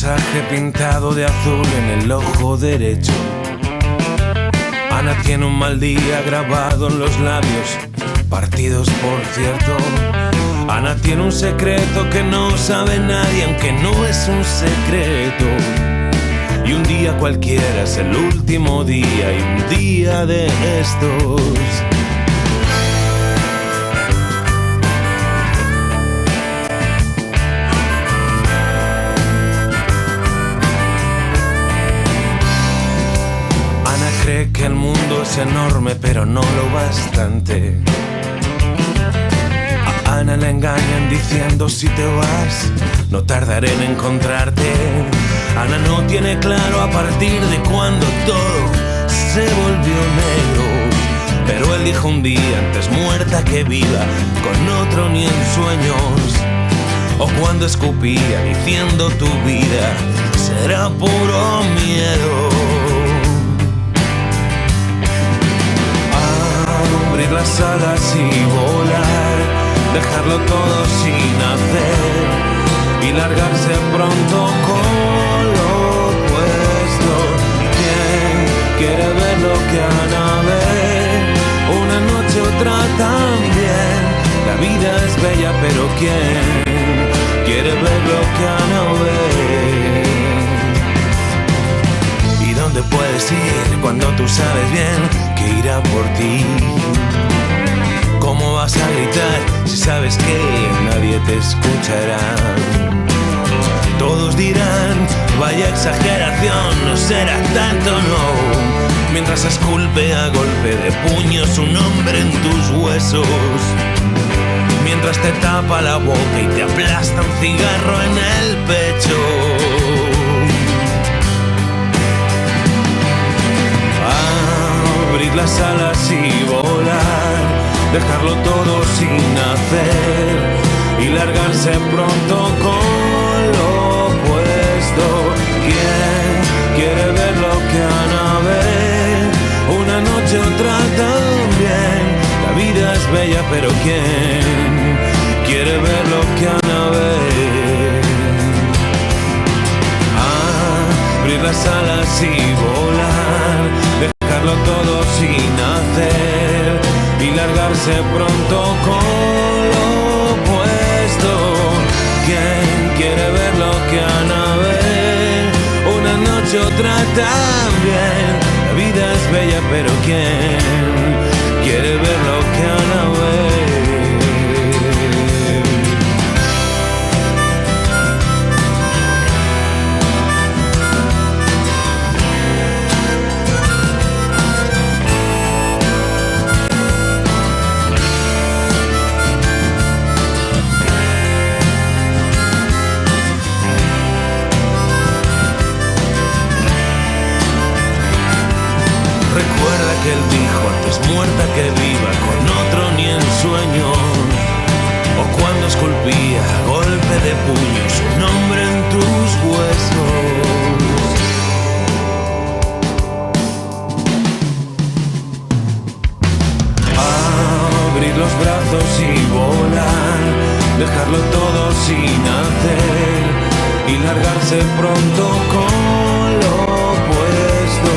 mensaje pintado de azul en el ojo derecho. Ana tiene un mal día grabado en los labios, partidos por cierto. Ana tiene un secreto que no sabe nadie, aunque no es un secreto. Y un día cualquiera es el último día, y un día de estos cree que el mundo es enorme, pero no lo bastante. A Ana la engañan diciendo: si te vas, no tardaré en encontrarte. Ana no tiene claro a partir de cuándo todo se volvió negro, pero él dijo un día: antes muerta que viva, con otro ni en sueños. O cuando escupía diciendo: tu vida será puro miedo. Abrir las alas y volar, dejarlo todo sin hacer y largarse pronto con lo opuesto. ¿Quién quiere ver lo que Ana ve? Una noche, otra también. La vida es bella, pero ¿quién quiere ver lo que Ana ve? ¿Y dónde puedes ir cuando tú sabes bien que irá por ti? ¿Cómo vas a gritar si sabes que nadie te escuchará? Todos dirán: vaya exageración, no será tanto, no. Mientras esculpe a golpe de puño su nombre en tus huesos, mientras te tapa la boca y te aplasta un cigarro en el pecho. Abrir las alas y volar, dejarlo todo sin hacer y largarse pronto con lo opuesto. ¿Quién quiere ver lo que Ana ve? Una noche, otra también. La vida es bella, pero ¿quién quiere ver lo que Ana ve? Abrir las alas y volar, dejarlo todo sin hacer y largarse pronto con lo opuesto. ¿Quién quiere ver lo que Ana ve? Una noche, otra también. La vida es bella, pero ¿quién quiere ver lo que Ana ve? Recuerda que él dijo: antes muerta que viva, con otro ni en sueños. O cuando esculpía a golpe de puño su nombre en tus huesos. Abrir los brazos y volar, dejarlo todo sin hacer y largarse pronto con lo opuesto.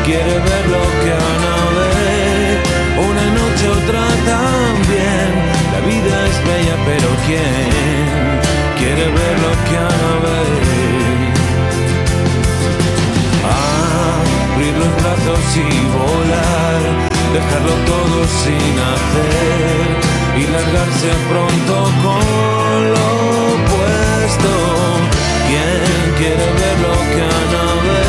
Quiere ver lo que Ana ve, una noche, otra también. La vida es bella, pero ¿quién quiere ver lo que Ana ve? Abrir los brazos y volar, dejarlo todo sin hacer y largarse pronto con lo opuesto. ¿Quién quiere ver lo que Ana ve?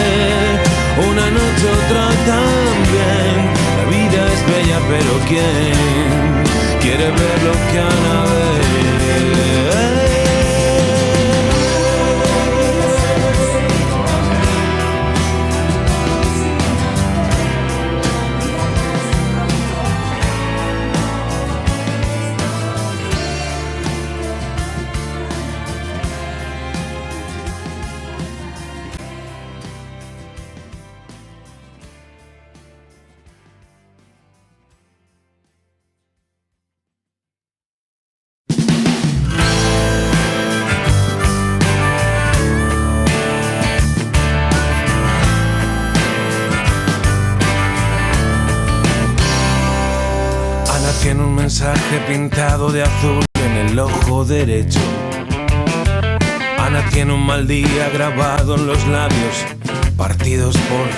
Una noche, otra también. La vida es bella, pero ¿quién quiere ver lo que Ana ve? tatuaje pintado de azul en el ojo derecho. Ana tiene un mal día grabado en los labios, partidos por